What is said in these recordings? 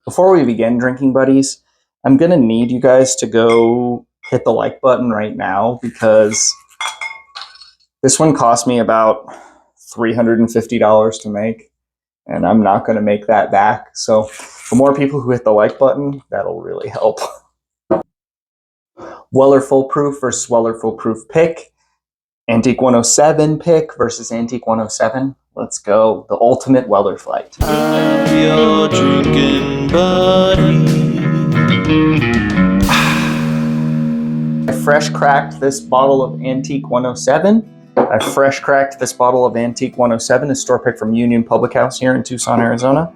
Before we begin, drinking buddies, I'm going to need you guys to go hit the like button right now because this one cost me about $350 to make, and I'm not going to make that back. So the more people who hit the like button, that'll really help. Weller Foolproof versus Weller Foolproof pick. Antique 107 pick versus Antique 107. Let's go. The ultimate Weller fight. I'm your drinking buddy. I fresh cracked this bottle of Antique 107. I fresh cracked this bottle of Antique 107, a store pick from Union Public House here in Tucson, Arizona.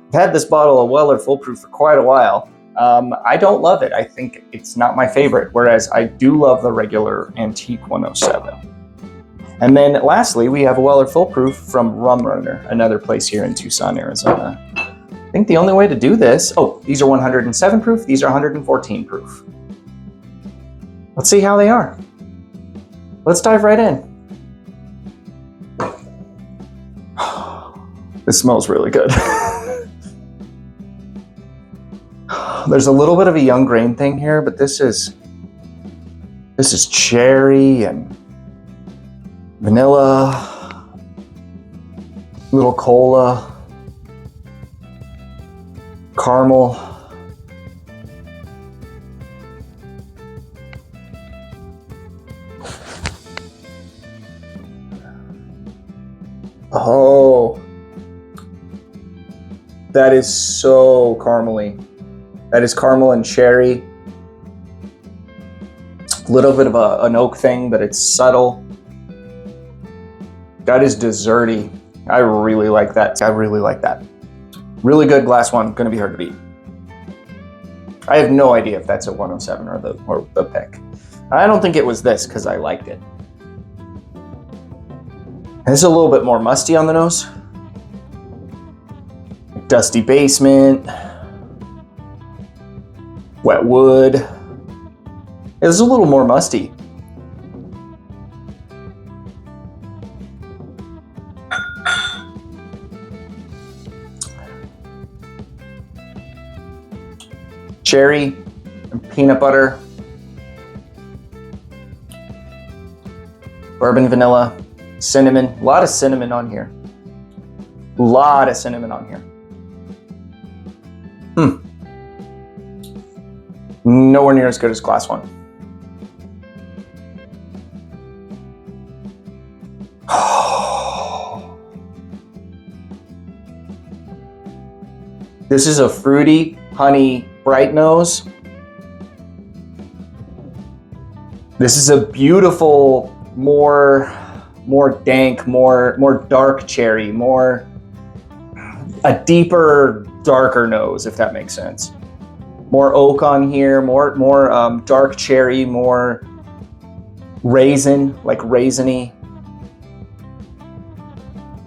I've had this bottle of Weller Foolproof for quite a while. I don't love it. I think it's not my favorite, whereas I do love the regular Antique 107. And then lastly, we have a Weller Foolproof from Rum Runner, another place here in Tucson, Arizona. I think the only way to do this, these are 107 proof, these are 114 proof. Let's see how they are. Let's dive right in. This smells really good. There's a little bit of a young grain thing here, but this is cherry and vanilla, little cola, caramel. Oh, that is so caramely. That is caramel and cherry. A little bit of an oak thing, but it's subtle. That is desserty. I really like that. Really good glass one, gonna be hard to beat. I have no idea if that's a 107 or the pick. I don't think it was this because I liked it. It's a little bit more musty on the nose. Dusty basement. Wet wood. It's a little more musty. Cherry and peanut butter. Bourbon vanilla. Cinnamon. A lot of cinnamon on here. Nowhere near as good as glass one. This is a fruity, honey, bright nose. This is a beautiful, more dank, more dark cherry, a deeper, darker nose, if that makes sense. More oak on here, more dark cherry, more raisin, like raisiny.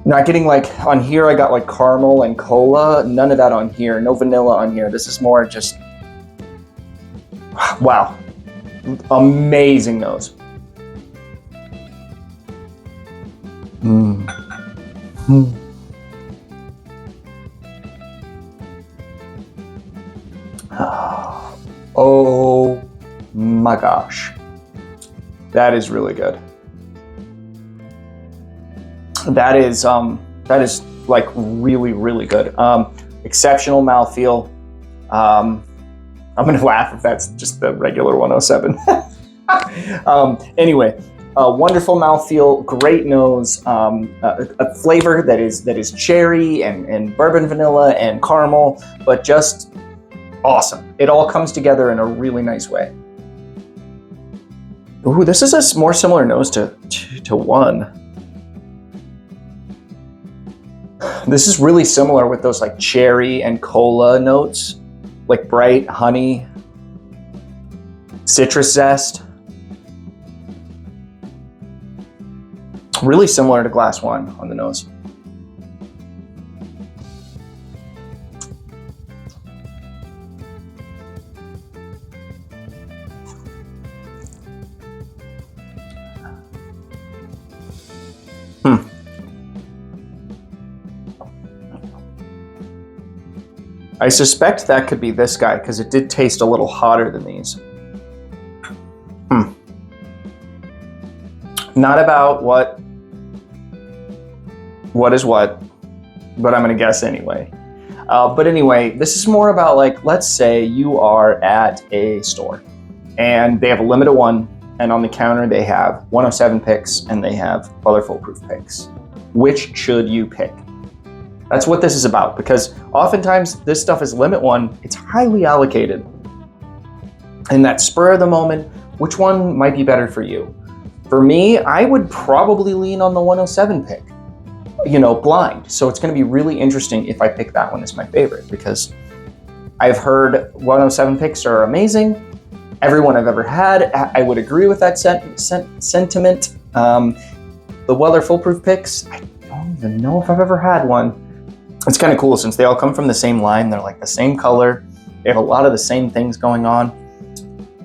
Not getting like, on here I got like caramel and cola, none of that on here, no vanilla on here. This is more just, wow, amazing nose. Oh my gosh, that is really good. That is like really good. Exceptional mouthfeel. I'm gonna laugh if that's just the regular 107. Anyway, wonderful mouthfeel, great nose, a flavor that is cherry and bourbon vanilla and caramel, but just awesome. It all comes together in a really nice way. Ooh, this is a more similar nose to one. This is really similar with those like cherry and cola notes, like bright honey, citrus zest. Really similar to glass one on the nose. I suspect that could be this guy because it did taste a little hotter than these. Not about what is what, but I'm gonna guess anyway. But anyway, this is more about like, let's say you are at a store and they have a limited one, and on the counter they have 107 picks and they have Weller Foolproof picks. Which should you pick? That's what this is about, because oftentimes this stuff is limit one, it's highly allocated. In that spur of the moment, which one might be better for you? For me, I would probably lean on the 107 pick, blind. So it's going to be really interesting if I pick that one as my favorite, because I've heard 107 picks are amazing. Everyone I've ever had, I would agree with that sentiment. The Weller Foolproof picks, I don't even know if I've ever had one. It's kind of cool since they all come from the same line. They're like the same color. They have a lot of the same things going on.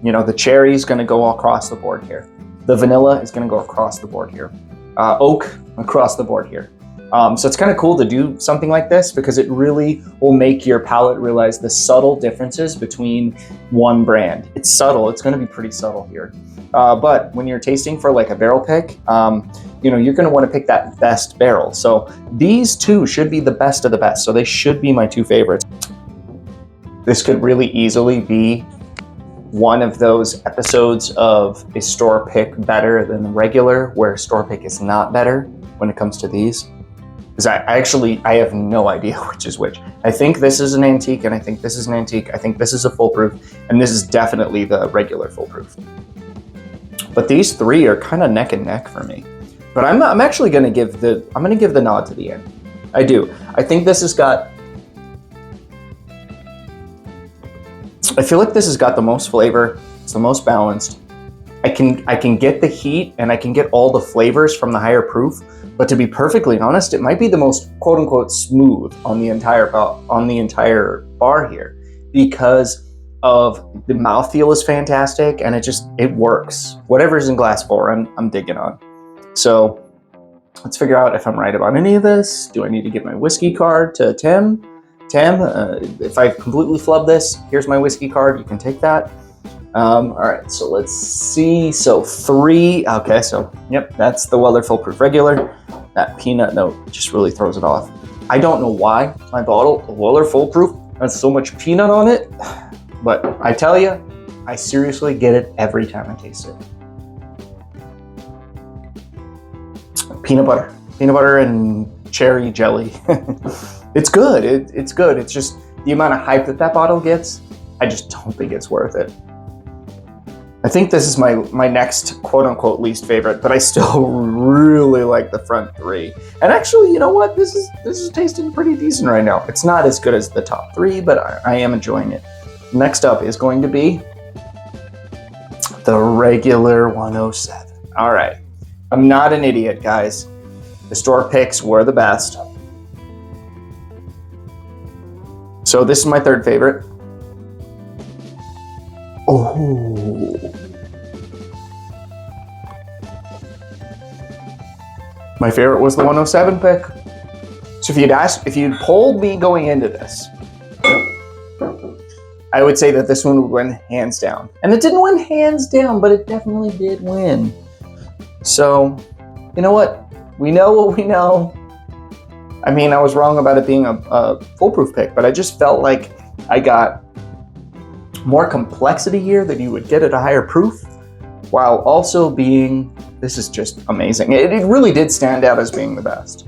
The cherry is going to go across the board here. The vanilla is going to go across the board here. Oak across the board here. So it's kind of cool to do something like this because it really will make your palate realize the subtle differences between one brand. It's subtle. It's going to be pretty subtle here. But when you're tasting for like a barrel pick, you're going to want to pick that best barrel. So these two should be the best of the best. So they should be my two favorites. This could really easily be one of those episodes of a store pick better than regular, where store pick is not better when it comes to these. Because I have no idea which is which. I think this is an antique, and I think this is an antique. I think this is a foolproof, and this is definitely the regular foolproof. But these three are kind of neck and neck for me. But I'm actually going to give the nod to the end. I do. I think this has got. I feel like this has got the most flavor. It's the most balanced. I can get the heat and I can get all the flavors from the higher proof. But to be perfectly honest, it might be the most quote unquote smooth on the entire bar here, because of the mouthfeel is fantastic and it works. Whatever's in glass 4, I'm digging on. So let's figure out if I'm right about any of this. Do I need to give my whiskey card to Tim? Tim, if I completely flub this, here's my whiskey card. You can take that. All right, so let's see. So 3. Okay, so yep, that's the Weller Foolproof regular. That peanut note just really throws it off. I don't know why my bottle of Weller Foolproof has so much peanut on it, but I tell you, I seriously get it every time I taste it. Peanut butter and cherry jelly. It's good. It's good. It's just the amount of hype that bottle gets. I just don't think it's worth it. I think this is my next quote unquote least favorite, but I still really like the front 3. And actually, you know what? This is tasting pretty decent right now. It's not as good as the top 3, but I am enjoying it. Next up is going to be the regular 107. All right. I'm not an idiot, guys. The store picks were the best. So this is my third favorite. Oh. My favorite was the 107 pick. So if you'd polled me going into this, I would say that this one would win hands down. And it didn't win hands down, but it definitely did win. So, you know what? We know what we know. I mean, I was wrong about it being a foolproof pick, but I just felt like I got more complexity here than you would get at a higher proof, while also being, this is just amazing. It really did stand out as being the best.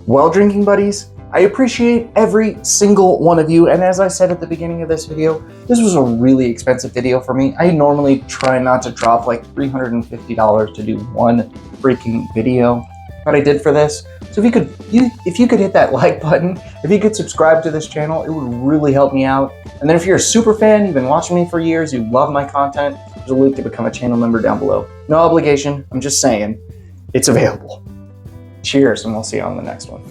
Well, drinking buddies, I appreciate every single one of you, and as I said at the beginning of this video, this was a really expensive video for me. I normally try not to drop like $350 to do one freaking video, but I did for this. So if you could hit that like button, if you could subscribe to this channel, it would really help me out. And then if you're a super fan, you've been watching me for years, you love my content, there's a link to become a channel member down below. No obligation, I'm just saying, it's available. Cheers, and we'll see you on the next one.